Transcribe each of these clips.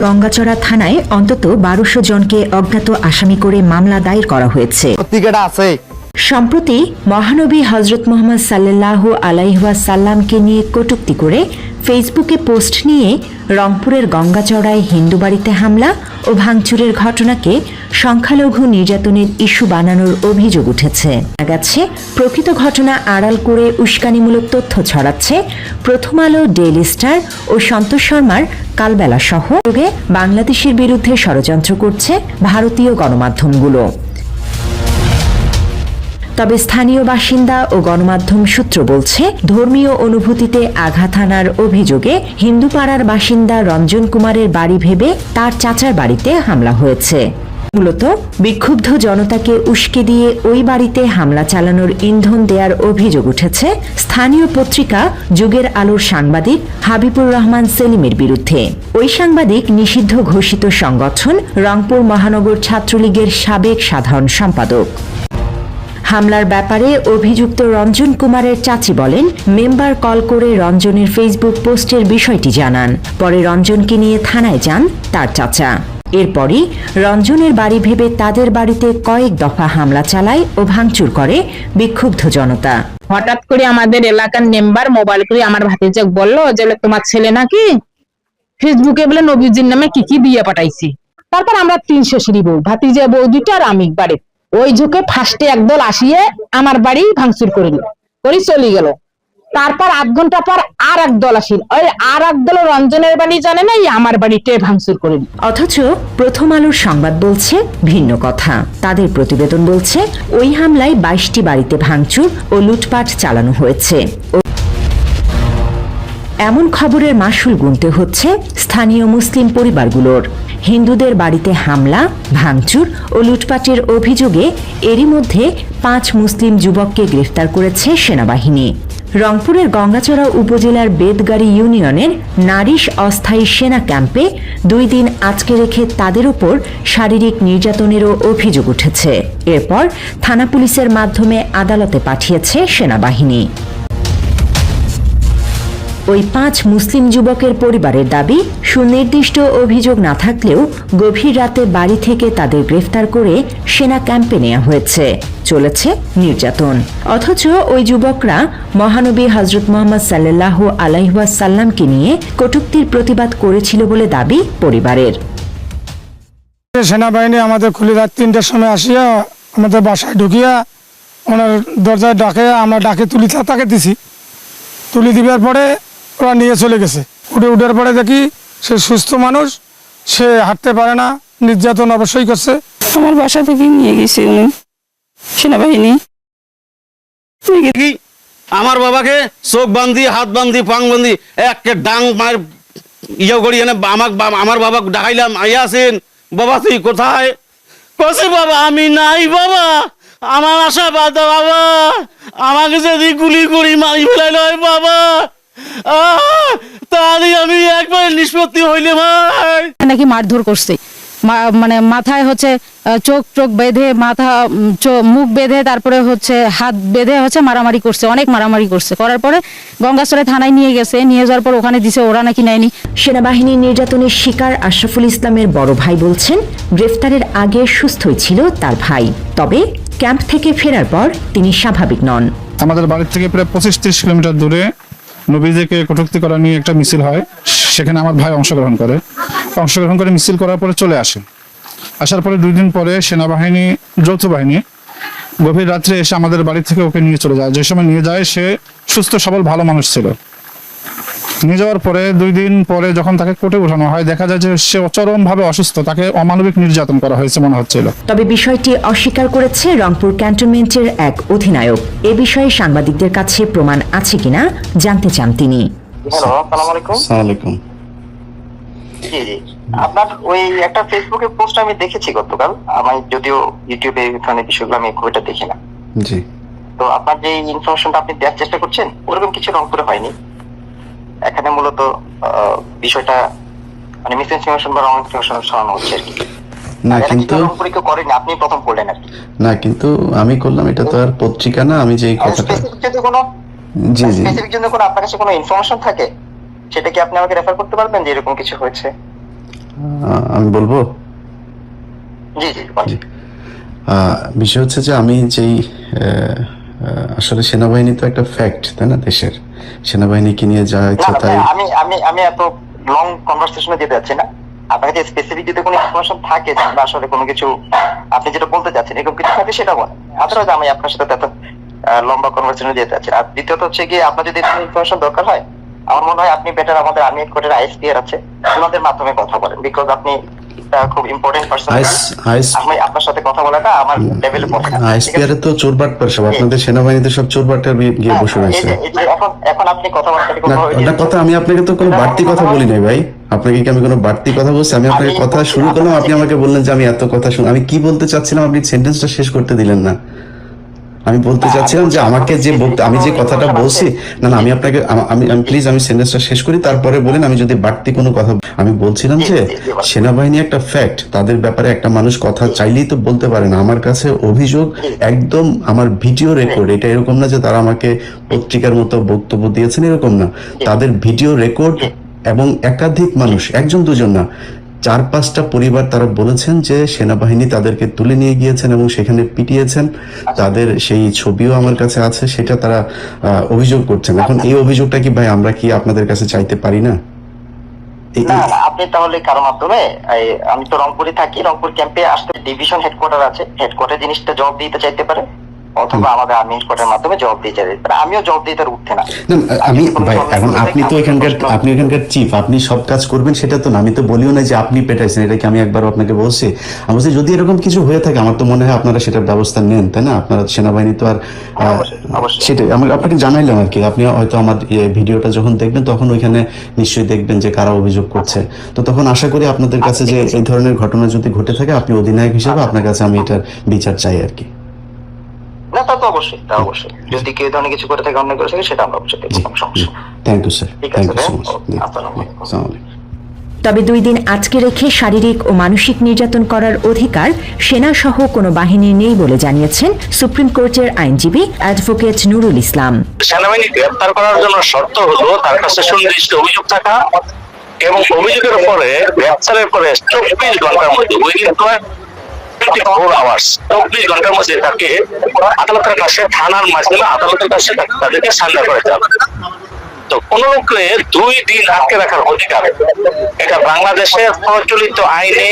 গঙ্গাচড়া থানায় অন্তত ১২০০ জনকে অজ্ঞাত আসামি করে মামলা দায়ের করা হয়েছে। সম্প্রতি মহানবী হযরত মুহাম্মদ সাল্লাল্লাহু আলাইহি ওয়াসাল্লামকে নিয়ে কটূক্তি করে ফেসবুকে পোস্ট নিয়ে রংপুরের গঙ্গাচড়ায় হিন্দু বাড়িতে হামলা ও ভাঙচুরের ঘটনাকে সংখ্যালঘু নির্যাতনের ইস্যু বানানোর অভিযোগ উঠেছে। জানা গেছে, প্রকৃত ঘটনা আড়াল করে উস্কানিমূলক তথ্য ছড়াচ্ছে প্রথম আলো, ডেইলি স্টার ও সন্তোষ শর্মার কালবেলা সহ বাংলাদেশের বিরুদ্ধে ষড়যন্ত্র করছে ভারতীয় গণমাধ্যমগুলো। তবে স্থানীয় বাসিন্দা ও গণমাধ্যম সূত্র বলছে, ধর্মীয় অনুভূতিতে আঘাত হানার অভিযোগে হিন্দুপাড়ার বাসিন্দা রঞ্জন কুমারের বাড়ি ভেবে তার চাচার বাড়িতে হামলা হয়েছে। মূলত বিক্ষুব্ধ জনতাকে উস্কে দিয়ে ওই বাড়িতে হামলা চালানোর ইন্ধন দেওয়ার অভিযোগ উঠেছে স্থানীয় পত্রিকা যুগের আলোর সাংবাদিক হাবিবুর রহমান সেলিমের বিরুদ্ধে। ওই সাংবাদিক নিষিদ্ধ ঘোষিত সংগঠন রংপুর মহানগর ছাত্রলীগের সাবেক সাধারণ সম্পাদক। হামলার ব্যাপারে অভিযুক্ত রঞ্জন কুমারের চাচি বলেন, মেম্বার কল করে রঞ্জনের ফেসবুক পোস্টের বিষয়টি জানান। পরে রঞ্জনকে নিয়ে থানায় যান তার চাচা। এরপরই রঞ্জনের বাড়ি ভেবে তাদের বাড়িতে কয়েক দফা হামলা চালায় ও ভাঙচুর করে বিক্ষুব্ধ জনতা। হঠাৎ করে আমাদের এলাকার মেম্বার মোবাইল করে আমার ভাতিজা বললো যে তোমার ছেলে নাকি ফেসবুকে বলে নবীজির নামে কি কি দিয়ে পাঠাইছি। তারপর আমরা ৩০০ সিঁড়ি বউ, ভাতিজা বউ দুইটা আর আমি বাড়ি, ওই ঝুঁকে ফার্স্টে একদল আসিয়ে আমার বাড়ি ভাঙচুর করে চলে গেল। তারপর আধ ঘন্টা পর আর এক দল আসিল, ওই আর এক দল রঞ্জনের বাড়ি জানে না, আমার বাড়িতে ভাঙচুর করে। অথচ প্রথম আলোর সংবাদ বলছে ভিন্ন কথা। তাদের প্রতিবেদন বলছে ওই হামলায় ২২টি বাড়িতে ভাঙচুর ও লুটপাট চালানো হয়েছে। এমন খবরের মাশুল গুনতে হচ্ছে স্থানীয় মুসলিম পরিবারগুলোর। হিন্দুদের বাড়িতে হামলা, ভাঙচুর ও লুটপাটের অভিযোগে এরই মধ্যে ৫ মুসলিম যুবককে গ্রেফতার করেছে সেনাবাহিনী। রংপুরের গঙ্গাচড়া উপজেলার বেদগাড়ি ইউনিয়নের নারিশ অস্থায়ী সেনা ক্যাম্পে ২ দিন আটকে রেখে তাদের উপর শারীরিক নির্যাতনেরও অভিযোগ উঠেছে। এরপর থানা পুলিশের মাধ্যমে আদালতে পাঠিয়েছে সেনাবাহিনী। ওই ৫ মুসলিম যুবকের পরিবারের দাবি, সুনির্দিষ্ট অভিযোগ না থাকলেও গভীর রাতে বাড়ি থেকে তাদের গ্রেফতার করে সেনা ক্যাম্পে নেওয়া হয়েছে। চলেছে নির্যাতন। অথচ ওই যুবকরা মহানবী হযরত মুহাম্মদ সাল্লাল্লাহু আলাইহি ওয়াসাল্লামকে নিয়ে কটূক্তির প্রতিবাদ করেছিল বলে দাবি পরিবারের। সেনাবাহিনী আমাদের খুলে রাত ৩টার সময় আসিয়া আমাদের বাসায় ঢুকিয়া ওনার দরজায় ডাকে, আমরা ডাকে তাকে দিছি। তুলি দিবার পরে ওরা নিয়ে চলে গেছে। উঠার পরে দেখি সে সুস্থ মানুষ, সে হাঁটতে পারে না, নির্যাতন অবশ্যই করছে। আমার বাসা থেকে নিয়ে গেছে উনি সেনাবাহিনী। আমার বাবাকে চোখ বান্ধি, হাত বান্ধি, পাং বান্ধি একটা ডাং মায়ের ইয়ে করি এনে আমার বাবা ডাকাইলাম, আইয়া আছেন বাবা, তুই কোথায়? কছে বাবা আমি নাই বাবা, আমার আশা বাধা বাবা, আমাকে যদি গুলি করি মারি ফেলাই নয় বাবা, তাহলে আমি একবার নিষ্পত্তি হইলে ভাই। নাকি মারধর করছে, মানে মাথায় হচ্ছে চোখ বেঁধে, মাথা মুখ বেঁধে, তারপরে হচ্ছে হাত বেঁধে হচ্ছে মারামারি করছে, অনেক মারামারি করছে। করার পরে গঙ্গাচড়া থানায় নিয়ে গেছে, নিয়ে যাওয়ার পর ওখানে দিছে, ওরা নাকি নেয়নি। সেনাবাহিনীর নির্যাতনের শিকার আশরাফুল ইসলামের বড় ভাই বলছেন, গ্রেফতারের আগে সুস্থই ছিল তার ভাই, তবে ক্যাম্প থেকে ফেরার পর তিনি স্বাভাবিক নন। আমাদের বাড়ি থেকে প্রায় ২৫-৩০ কিলোমিটার দূরে নবীজিকে কটূক্তি করা নিয়ে একটা মিছিল হয়। সেখানে আমার ভাই অংশগ্রহণ করে মিছিল করার পরে চলে আসে। আসার পরে ২ দিন পরে সেনাবাহিনী, যৌথ বাহিনী গভীর রাত্রে এসে আমাদের বাড়ি থেকে ওকে নিয়ে চলে যায়। যে সময় নিয়ে যায় সে সুস্থ সবল ভালো মানুষ ছিল। নিয়ে যাওয়ার পরে ২ দিন পরে যখন তাকে কোর্টে ওঠানো হয়, দেখা যায় যে সে চরমভাবে অসুস্থ, তাকে অমানবিক নির্যাতন করা হয়েছে মনে হচ্ছিল। তবে বিষয়টি অস্বীকার করেছে রংপুর ক্যান্টনমেন্টের এক অধিনায়ক। এ বিষয়ে সাংবাদিকদের কাছে প্রমাণ আছে কিনা জানতে চান তিনি। হ্যালো, আসসালামু আলাইকুম। আসসালামু আলাইকুম। জি জি, আপনার ওই একটা ফেসবুকে পোস্ট আমি দেখেছি গতকাল। আমি যদিও ইউটিউবে এখানে বিষয়গুলো আমি খুব একটা দেখি না। জি। তো আপনার যে ইনফরমেশনটা আপনি দেওয়ার চেষ্টা করছেন ওরকম কিছু রংপুরে হয়নি। এখানে মূলত বিষয়টা মানে মিস ইনফরমেশন বা রং ইনফরমেশন ছড়ানো হচ্ছে আর কি। না কিন্তু রংপুরে কেউ করেনি, আপনি প্রথম করলেন আর কি। না কিন্তু আমি করলাম, এটা তো আর পত্রিকা না। আমি যে কথাটা স্পেসিফিক যদি কোনো আপনার কাছে কোনো ইনফরমেশন থাকে সেটা কি আপনি আমাকে রেফার করতে পারবেন যে এরকম কিছু হয়েছে? আমি বলবো। জি জি বলেন। বিষয় হচ্ছে যে আমি যেই আসলে সেনাবাহিনী তো একটা ফ্যাক্ট, তাই না? দেশের সেনাবাহিনীকে নিয়ে যা ইচ্ছা তাই। আমি আমি আমি এত লং কনভারসেশনে যেতে যাচ্ছি না। আপনার কাছে স্পেসিফিক যদি কোনো ইনফরমেশন থাকে যে আমরা আসলে কোনো কিছু আপনি যেটা বলতে চাচ্ছেন এরকম কিছু থাকে সেটা বলেন, আদারওয়াইজ আমি আপনার সাথে এত লম্বা কনভারসেশনে যেতে চাচ্ছি না। আর দ্বিতীয়ত হচ্ছে গিয়ে আপনার যদি ইনফরমেশন দরকার হয় আমার মনে হয় আপনি বেটার আমাদের আর্মি হেডকোয়ার্টার আইএসপিআর আছে ওনাদের মাধ্যমে কথা বলেন, বিকজ আপনি খুব ইম্পর্টেন্ট পারসন। আমি আপনার সাথে কথা বলাটা আমার লেভেলে পড়ে না। আইএসপিআর তো চোরবাটপার সব, আপনাদের সেনাবাহিনীতে সব চোরবাটপার গিয়ে বসে রয়েছে। এখন আপনি কথাবার্তা না কথা, আমি আপনাকে তো কোনো বাড়তি কথা বলি নাই ভাই, আপনাকে কি আমি কোনো বাড়তি কথা বলছি? আমি আপনাকে কথা শুরু করলাম, আপনি আমাকে বললেন যে আমি এত কথা শুন, আমি কি বলতে চাচ্ছিলাম আপনি সেন্টেন্সটা শেষ করতে দিলেন না। আমি বলতে চাচ্ছিলাম যে আমাকে যে আমি যে কথাটা বলছি, না না আমি আপনাকে আমি প্লিজ আমি সেন্টেন্সটা শেষ করি, তারপরে বলেন আমি যদি বাড়তি কোনো কথা। আমি বলছিলাম যে সেনাবাহিনী একটা ফ্যাক্ট, তাদের ব্যাপারে একটা মানুষ কথা চাইলেই তো বলতে পারে না। আমার কাছে অভিযোগ একদম আমার ভিডিও রেকর্ড, এটা এরকম না যে তারা আমাকে পত্রিকার মতো বক্তব্য দিয়েছেন, এরকম না। তাদের ভিডিও রেকর্ড এবং একাধিক মানুষ, একজন দুজন না, 4-5টা পরিবার তারা বলেছেন যে সেনাবাহিনী তাদেরকে তুলে নিয়ে গিয়েছেন এবং সেখানে পিটিয়েছেন। তাদের সেই ছবিও আমার কাছে আছে, সেটা তারা অভিযোগ করছেন। এখন এই অভিযোগটা কি ভাই আমরা কি আপনাদের কাছে চাইতে পারি না? আপনি তাহলে কারো মাধ্যমে, আমি তো রংপুরে থাকি, রংপুর ক্যাম্পে আসতে ডিভিশন হেডকোয়ার্টার আছে, হেডকোয়ার্টার জিনিসটা জবাব দিতে চাইতে পারে, অথবা আমাদের আর্মি হেডকোয়ার্টার মাধ্যমে জবাব দিয়ে চাইতে পারে। আমিও জবাব দিতে উঠতে না। আমি ভাই এখন আপনি তো এখানকার চিফ, আপনি সব কাজ করবেন সেটা তো না। আমি তো বলিও না যে আপনি পেটাইছেন, এটা কি আমি একবার আপনাকে বলছি? আমি বলছি যদি এরকম কিছু হয়ে থাকে আমার তো মনে হয় আপনারা সেটার ব্যবস্থা নেন, তাই না? আপনারা সেনাবাহিনী তো আর সেটাই আমি আপনাকে জানাইলাম আর কি। আপনি হয়তো আমার ভিডিওটা যখন দেখবেন তখন ওইখানে নিশ্চয়ই দেখবেন যে কারা অভিযোগ করছে, তো তখন আশা করি আপনাদের কাছে যে এই ধরনের ঘটনা যদি ঘটে থাকে আপনি অধিনায়ক হিসেবে আপনার কাছে আমি এটার বিচার চাই আর কি। না তা তো অবশ্যই, তা অবশ্যই যদি কেউ ধরনের কিছু করে থাকে, অন্য করে থাকে, সেটা আমরা অবশ্যই দেখব, কোনো সমস্যা নেই। থ্যাংক ইউ স্যার, ঠিক থ্যাংক আছে, ইউ সো মাচ। আসসালামু আলাইকুম। আসসালামু আলাইকুম। তবে 2 দিন আটকে রেখে শারীরিক ও মানসিক নির্যাতন করার অধিকার সেনা সহ কোনো বাহিনীর নেই বলে জানিয়েছেন সুপ্রিম কোর্টের আইনজীবী অ্যাডভোকেট নুরুল ইসলাম। সেনাবাহিনী গ্রেপ্তার করার জন্য শর্ত হলো তার কাছে সুনির্দিষ্ট অভিযোগ থাকা এবং অভিযোগের পরে গ্রেপ্তারের পরে 24 ঘন্টার মধ্যে, উইদিন 24 আওয়ার্স, 24 ঘন্টার মধ্যে তাকে আদালতের কাছে, থানার মাধ্যমে আদালতের কাছে তাদেরকে সারেন্ডার করে দেওয়া। তো কোন লোককে 2 দিন আটকে রাখার অধিকার এটা বাংলাদেশের প্রচলিত আইনে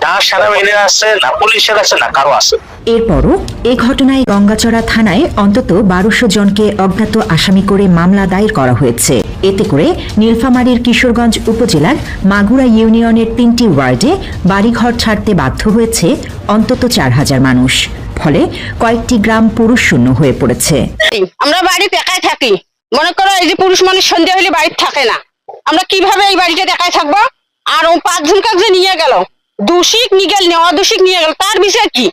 না সেনাবাহিনীর আছে, না পুলিশের আছে, না কারো আছে। এরপরও এ ঘটনায় গঙ্গাচড়া থানায় অন্তত 1200 জনকে অজ্ঞাত আসামি করে মামলা দায়ের করা হয়েছে। এতে করে নীলফামারীর কিশোরগঞ্জ উপজেলার মাগুরা ইউনিয়নের 3টি ওয়ার্ডে বাড়িঘর ছাড়তে বাধ্য হয়েছে অন্তত 4000 মানুষ। ফলে কয়েকটি গ্রাম পুরুষ শূন্য হয়ে পড়েছে। আমরা বাড়িতে একাই থাকি, মনে করো এই যে পুরুষ মানুষ সন্ধ্যা হলে বাড়িতে থাকে না, আমরা কিভাবে এই বাড়িতে একাই থাকবো? আর ও 5 জনকে যে নিয়ে গেল, দোষিক নিয়ে গেল, অদোষিক নিয়ে গেল, তার বিচার কি?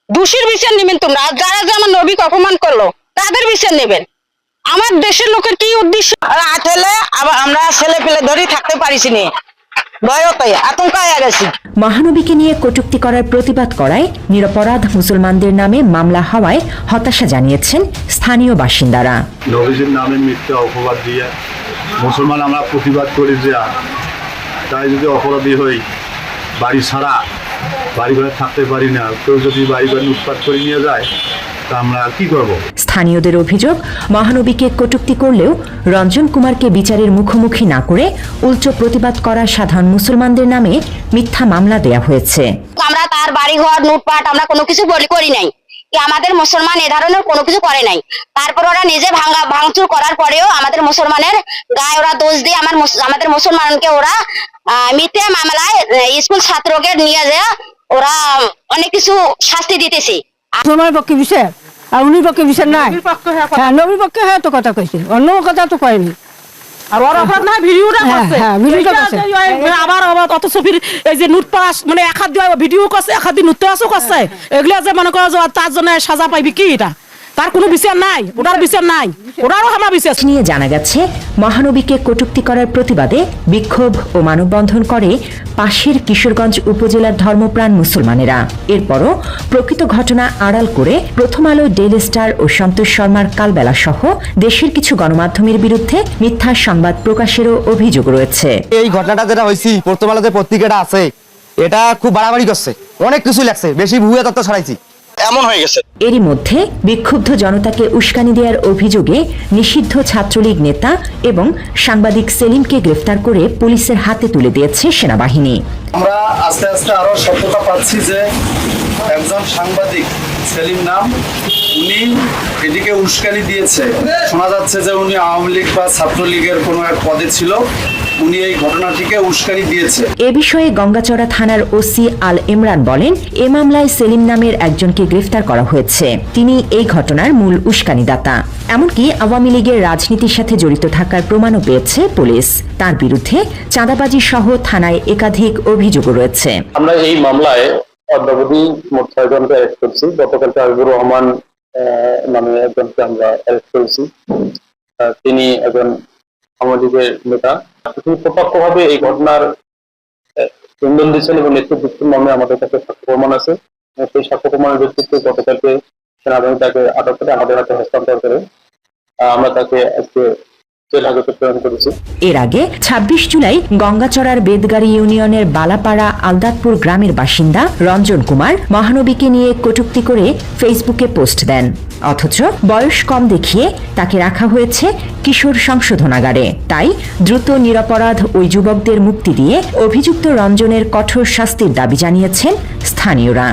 দোষীর বিচার নেবেন তোমরা, আর যারা যে আমার নবীকে অপমান করলো তাদের বিচার নেবেন। আমার দেশের লোকের কি উদ্দেশ্য? রাত হলে আমরা ছেলে পেলে ধরে থাকতে পারিছি না, ভয়তে আতঙ্ক হয়ে গেছি। মহানবীকে নিয়ে কটূক্তি করার প্রতিবাদ করায় নিরপরাধ মুসলমানদের নামে মামলা হওয়ায় হতাশা জানিয়েছেন স্থানীয় বাসিন্দারা। নবীজির নামে মিথ্যা অপবাদ দিয়ে মুসলমান আমরা প্রতিবাদ করি যে তাই যদি অপরাধী হই, বাড়ি ছাড়া, বাড়ি ঘরে থাকতে পারি না, কেউ যদি বাড়ি ঘরে লুটপাট করে নিয়ে যায় তা আমরা কি করব? স্থানীয়দের অভিযোগ, মহানবীকে কটূক্তি করলেও রঞ্জন কুমারকে বিচারের মুখোমুখি না করে উল্টো প্রতিবাদ করা সাধারণ মুসলমানদের নামে মিথ্যা মামলা দেয়া হয়েছে। আমরা তার বাড়ি ঘর লুটপাট আমরা কোনো কিছু করি নাই, আমাদের মুসলমান এ ধরনের কোনো কিছু করে নাই। তারপর ওরা নিজে ভাঙচুর করার পরেও আমাদের মুসলমানের গায়ে ওরা দোষ দিয়ে আমাদের মুসলমানকে ওরা মিথ্যে মামলায় স্কুল ছাত্রকে নিয়ে যায়, ওরা অনেক কিছু শাস্তি দিতেছে। মুসলমানের পক্ষে বিচার আর উনির পক্ষে বিচার নাই। হ্যাঁ, নবীর পক্ষে হ্যাঁ তো কথা কইছে, অন্য কথা তো কয়নি। আর ওর অপরাধ না ভিডিওটা করছে, আবার অথচ এই যে নুটপাস মানে এক হাত দিয়ে ভিডিও করছে, এক হাত দিয়ে নুটপাসও করছে, এগুলা যে মনে করো তার জন্য সাজা পাইবি কি? এটা তার কোনো বিচার নাই, ওটার বিচার নাই, ওটারও আমার বিচার। নিয়ে জানা গেছে মহানবীকে কটূক্তি করার প্রতিবাদে বিক্ষোভ ও মানববন্ধন করে পাশের কিশোরগঞ্জ উপজেলার ধর্মপ্রাণ মুসলমানেরা। এরপরও প্রকৃত ঘটনা আড়াল করে প্রথম আলো, ডেইলি স্টার ও সন্তোষ শর্মার কালবেলা সহ দেশের কিছু গণমাধ্যমের বিরুদ্ধে মিথ্যা সংবাদ প্রকাশেরও অভিযোগ রয়েছে। এই ঘটনাটা যেটা হয়েছে প্রথম আলোতে পত্রিকাটা আছে, এটা খুব বাড়াবাড়ি করছে, অনেক কিছু লাগছে, বেশি ভুয়া তথ্য ছড়াইছি, এমন হয়ে গেছে। এরই মধ্যে বিক্ষুব্ধ জনতাকে উস্কানি দেওয়ার অভিযোগে নিষিদ্ধ ছাত্রলীগ নেতা এবং সাংবাদিক সেলিমকে গ্রেফতার করে পুলিশের হাতে তুলে দিয়েছে সেনাবাহিনী। আমরা আস্তে আস্তে আরো সত্যতা পাচ্ছি যে একজন সাংবাদিক সেলিম নাম, উনি এদিকে উস্কানি দিয়েছে। শোনা যাচ্ছে যে উনি আওয়ামী লীগ বা ছাত্রলীগের কোনো এক পদে ছিল, উনি এই ঘটনাটিকে উস্কানি দিয়েছে। এ বিষয়ে গঙ্গাচড়া থানার ওসি আল ইমরান বলেন, এ মামলায় সেলিম নামের একজনকে গ্রেফতার করা হয়েছে। তিনি এই ঘটনার মূল উস্কানিদাতা। এমনকি আওয়ামী লীগের রাজনীতির সাথে জড়িত থাকার প্রমাণও পেয়েছে পুলিশ। তার বিরুদ্ধে চাঁদাবাজি সহ থানায় একাধিক অভিযোগও রয়েছে। আমরা এই মামলায় অদ্যাবধি মোট 6 জনকে অ্যারেস্ট করছি। গতকাল হাবিবুর রহমান নামে একজনকে আমরা অ্যারেস্ট করেছি। তিনি একজন আওয়ামী লীগের নেতা। তিনি প্রত্যক্ষভাবে এই ঘটনার ইন্ধন দিচ্ছেন এবং নেতৃত্ব দিচ্ছেন মর্মে আমাদের কাছে সাক্ষ্য প্রমাণ আছে। সেই সাক্ষ্য প্রমাণের ভিত্তিতে গতকালকে সেনাবাহিনী তাকে আটক করে আমাদের হাতে হস্তান্তর করে আমরা তাকে আজকে জেল হাজতে প্রেরণ করেছি। এর আগে 26 জুলাই গঙ্গাচড়ার বেদগাড়ি ইউনিয়নের বালাপাড়া আলদাতপুর গ্রামের বাসিন্দা রঞ্জন কুমার মহানবীকে নিয়ে কটূক্তি করে ফেসবুকে পোস্ট দেন। অথচ বয়স কম দেখিয়ে তাকে রাখা হয়েছে কিশোর সংশোধনাগারে। তাই দ্রুত নিরপরাধ ওই যুবকদের মুক্তি দিয়ে অভিযুক্ত রঞ্জনের কঠোর শাস্তির দাবি জানিয়েছেন স্থানীয়রা।